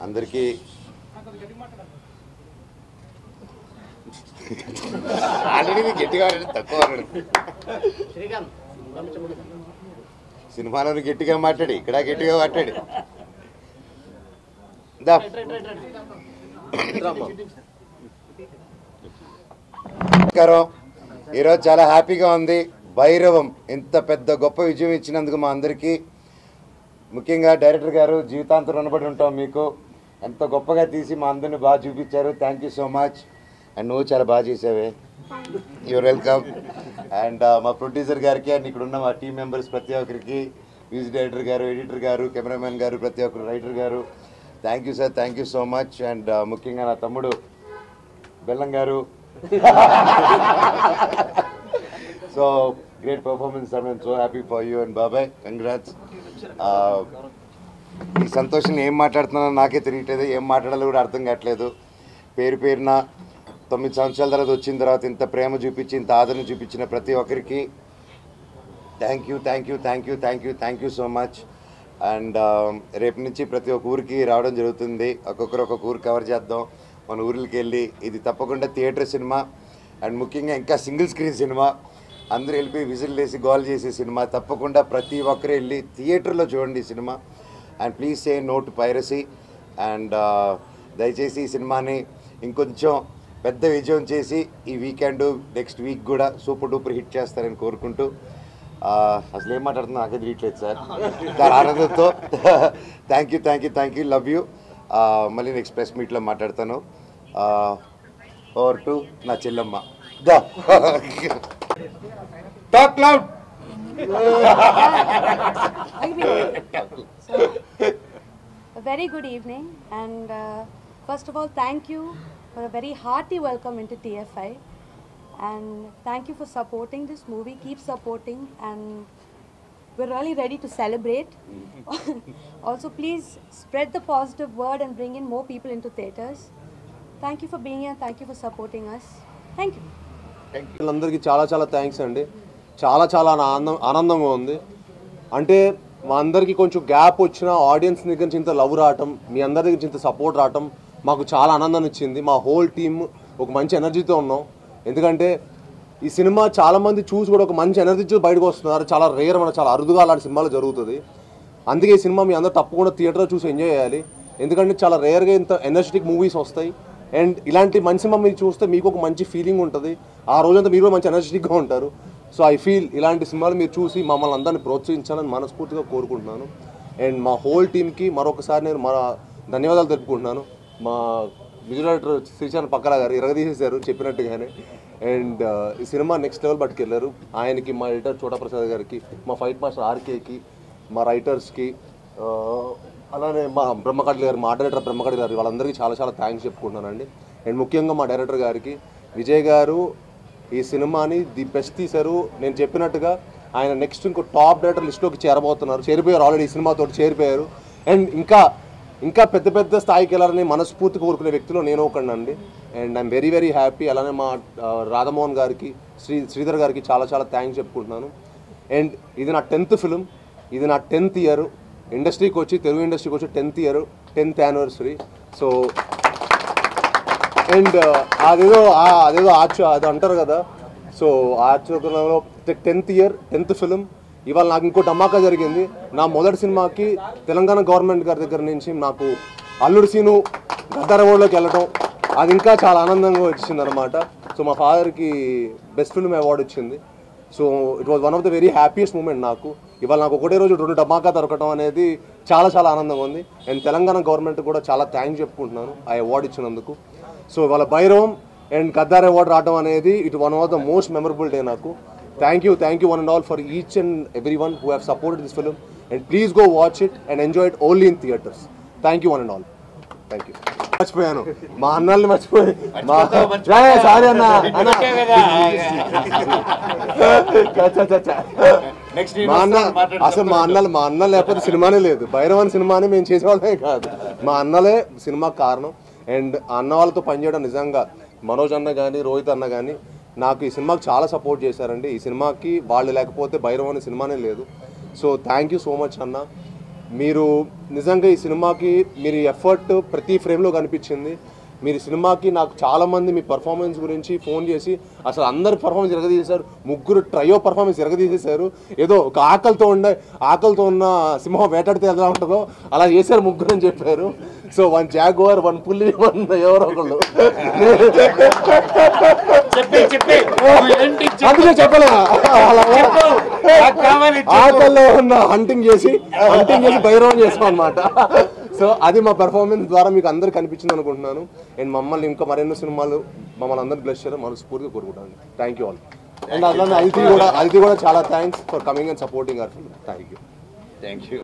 అందరికీ ఆల్రెడీ గట్టిగా తక్కువ సినిమాలను గట్టిగా మాట్లాడి ఇక్కడ గట్టిగా మాట్లాడి నమస్కారం. ఈరోజు చాలా హ్యాపీగా ఉంది. భైరవం ఇంత పెద్ద గొప్ప విజయం ఇచ్చినందుకు మా అందరికీ, ముఖ్యంగా డైరెక్టర్ గారు జీవితాంతం రుణపడి ఉంటాం మీకు. ఎంత గొప్పగా తీసి మా అందరిని బాగా చూపించారు. Thank you so much. And నువ్వు చాలా బాగా చేసావే. Your welcome. అండ్ మా ప్రొడ్యూసర్ గారికి అండ్ ఇక్కడ ఉన్న మా టీం మెంబర్స్ ప్రతి ఒక్కరికి, మ్యూజిక్ డైరెక్టర్ గారు, ఎడిటర్ గారు, కెమెరామెన్ గారు, ప్రతి ఒక్కరు, రైటర్ గారు, thank you sir, thank you so much. And ముఖ్యంగా నా తమ్ముడు బెల్లం గారు, so great performance sir. I'm so happy for you and బాబాయ్, కంగ్రాట్స్. ఈ సంతోషం ఏం మాట్లాడుతున్నానో నాకే తెలియట్లేదు, ఏం మాట్లాడాలో కూడా అర్థం కావట్లేదు. పేరు పేరున 9 సంవత్సరాల తర్వాత వచ్చిన తర్వాత ఇంత ప్రేమ చూపించి, ఇంత ఆదరణ చూపించిన ప్రతి ఒక్కరికి thank you, thank you, thank you, thank you, thank you so much. And రేపు నుంచి ప్రతి ఒక్క ఊరికి రావడం జరుగుతుంది. ఒక్కొక్కరు ఒక్కొక్క ఊరు కవర్ చేద్దాం. మన ఊరికి వెళ్ళి, ఇది తప్పకుండా థియేటర్ సినిమా అండ్ ముఖ్యంగా ఇంకా సింగిల్ స్క్రీన్ సినిమా. అందరూ వెళ్ళిపోయి విజిల్ వేసి గోల్ చేసే సినిమా. తప్పకుండా ప్రతి ఒక్కరు వెళ్ళి థియేటర్లో చూడండి ఈ సినిమా. And please say no to piracy. And దయచేసి ఈ సినిమాని ఇంకొంచెం పెద్ద విజయం చేసి ఈ వీకెండ్, నెక్స్ట్ వీక్ కూడా సూపర్ డూపర్ హిట్ చేస్తారని కోరుకుంటూ, అసలు ఏం మాట్లాడుతున్నా నాకే తెలియట్లేదు సార్. చాలా ఆనందంతో thank you, thank you, thank you, love you. మళ్ళీ నెక్స్ట్ ప్రెస్ మీట్లో మాట్లాడతాను. ఓవర్ టు నా చెల్లమ్మ. Talk loud. A very good evening, and first of all, thank you for a very hearty welcome into TFI, and thank you for supporting this movie. Keep supporting, and we're really ready to celebrate. Also, please spread the positive word and bring in more people into theatres. Thank you for being here. Thank you for supporting us. Thank you. అందరికీ చాలా చాలా thanks అండి. చాలా చాలా ఆనందంగా ఉంది. అంటే మా అందరికీ కొంచెం గ్యాప్ వచ్చిన ఆడియన్స్ దగ్గర నుంచి ఇంత లవ్ రావటం, మీ అందరి దగ్గర నుంచి ఇంత సపోర్ట్ రావటం మాకు చాలా ఆనందాన్ని ఇచ్చింది. మా హోల్ టీమ్ ఒక మంచి ఎనర్జీతో ఉన్నాం. ఎందుకంటే ఈ సినిమా చాలామంది చూసి కూడా ఒక మంచి ఎనర్జీతో బయటకు వస్తున్నారు. చాలా రేర్, మన చాలా అరుదుగా అలాంటి సినిమాలు జరుగుతుంది. అందుకే ఈ సినిమా మీ అందరూ తప్పకుండా థియేటర్లో చూసి ఎంజాయ్ చేయాలి. ఎందుకంటే చాలా రేర్గా ఇంత ఎనర్జెటిక్ మూవీస్ వస్తాయి. అండ్ ఇలాంటి మంచి సినిమా మీరు చూస్తే మీకు ఒక మంచి ఫీలింగ్ ఉంటుంది. ఆ రోజంతా మీరు కూడా మంచి ఎనర్జెటిక్గా ఉంటారు. సో ఐ ఫీల్ ఇలాంటి సినిమాలు మీరు చూసి మమ్మల్ని అందరినీ ప్రోత్సహించాలని మనస్ఫూర్తిగా కోరుకుంటున్నాను. అండ్ మా హోల్ టీమ్కి మరొకసారి నేను మన ధన్యవాదాలు తెలుపుకుంటున్నాను. మా విజువల్ డైరెక్టర్ శ్రీశాంత్ పక్కల గారు ఇరగదీసేశారు చెప్పినట్టుగానే. అండ్ ఈ సినిమా నెక్స్ట్ లెవెల్ పట్టుకెళ్ళారు. ఆయనకి, మా ఎడిటర్ చోటా ప్రసాద్ గారికి, మా ఫైట్ మాస్టర్ ఆర్కేకి, మా రైటర్స్కి, అలానే మా బ్రహ్మకడ్లి గారు, మా డైరెక్టర్ బ్రహ్మకడ్లి గారు, వాళ్ళందరికీ చాలా చాలా థ్యాంక్స్ చెప్పుకుంటున్నానండి. అండ్ ముఖ్యంగా మా డైరెక్టర్ గారికి, విజయ్ గారు ఈ సినిమాని ది బెస్ట్ తీశారు. నేను చెప్పినట్టుగా ఆయన నెక్స్ట్ ఇంకో టాప్ డైరెక్టర్ లిస్ట్లోకి చేరిపోయారు. ఆల్రెడీ ఈ సినిమాతో చేరిపోయారు. అండ్ ఇంకా పెద్ద పెద్ద స్థాయికి వెళ్ళాలని మనస్ఫూర్తి కోరుకునే వ్యక్తిలో నేను ఒకనండి. And I'm very very happy. అలానే మా రాధామోహన్ గారికి, శ్రీధర్ గారికి చాలా చాలా థ్యాంక్స్ చెప్పుకుంటున్నాను. అండ్ ఇది నా 10th ఫిలిం, ఇది నా 10th ఇయర్ ఇండస్ట్రీకి వచ్చి, తెలుగు ఇండస్ట్రీకి వచ్చి 10th year, 10th anniversary. So and అదేదో అది అంటారు కదా, సో ఆచరణలో 10th ఇయర్, 10th ఫిలిం. ఇవాళ నాకు ఇంకో ధమాకా జరిగింది. నా మొదటి సినిమాకి తెలంగాణ గవర్నమెంట్ గారి దగ్గర నుంచి నాకు అల్లుడు సీను గద్దార్ అవార్డులోకి వెళ్ళటం, అది ఇంకా చాలా ఆనందంగా వచ్చింది అనమాట. సో మా ఫాదర్కి బెస్ట్ ఫిల్మ్ అవార్డు వచ్చింది. So it was one of the very happiest moment నాకు. ఇవాళ నాకు ఒకటే రోజు 2 ధమాకా దొరకటం అనేది చాలా చాలా ఆనందంగా ఉంది. అండ్ తెలంగాణ గవర్నమెంట్ కూడా చాలా థ్యాంక్స్ చెప్పుకుంటున్నాను ఆ అవార్డు ఇచ్చినందుకు. సో ఇవాళ భైరవం అండ్ గద్దార్ అవార్డు రావడం అనేది it one of the most memorable day నాకు. Thank you one and all for each and every one who have supported this film. And please go watch it and enjoy it only in theatres. Thank you one and all. Thank you. మర్చిపోయాను, మా అన్నల్ని మర్చిపోయి, sorry అన్న. మా అన్న లేకపోతే సినిమానే లేదు. భైరవన్ సినిమాని మేము చేసేవాళ్ళమే కాదు, మా అన్నలే సినిమా కారణం. అండ్ అన్న వాళ్ళతో పనిచేయడం నిజంగా మనోజ్ అన్న కానీ, రోహిత్ అన్న కానీ నాకు ఈ సినిమాకి చాలా సపోర్ట్ చేశారండి. ఈ సినిమాకి వాళ్ళు లేకపోతే భైరవన్ సినిమానే లేదు. So thank you so much అన్న. మీరు నిజంగా ఈ సినిమాకి మీరు ఎఫర్ట్ ప్రతి ఫ్రేమ్లో కనిపించింది. మీరు సినిమాకి నాకు చాలామంది మీ పర్ఫార్మెన్స్ గురించి ఫోన్ చేసి అసలు అందరి పర్ఫార్మెన్స్ ఎరగదీసేశారు. ముగ్గురు ట్రయో పర్ఫార్మెన్స్ ఎరగదీసేశారు. ఏదో ఒక ఆకలితో ఉన్న సింహం వేటాడితే ఎలా ఉంటుందో అలా చేశారు ముగ్గురు అని చెప్పారు. సో 1 జాగ్వార్ 1 పులి 1 ఎవరో ఒకళ్ళు అందుకే చెప్పలే ఆకల్లో ఉన్న హంటింగ్ చేసి బైరవం చేసాం అనమాట. సో అది మా పెర్ఫార్మెన్స్ ద్వారా మీకు అందరు కనిపించింది అనుకుంటున్నాను. అండ్ మమ్మల్ని ఇంకా మరెన్నో సినిమాలు మమ్మల్ని అందరూ బ్లెస్ చేయడం మనస్ఫూర్తిగా కోరుకుంటాను. Thank you all. అండ్ అట్లా అదితి కూడా చాలా thanks for coming and supporting hour film. Thank you.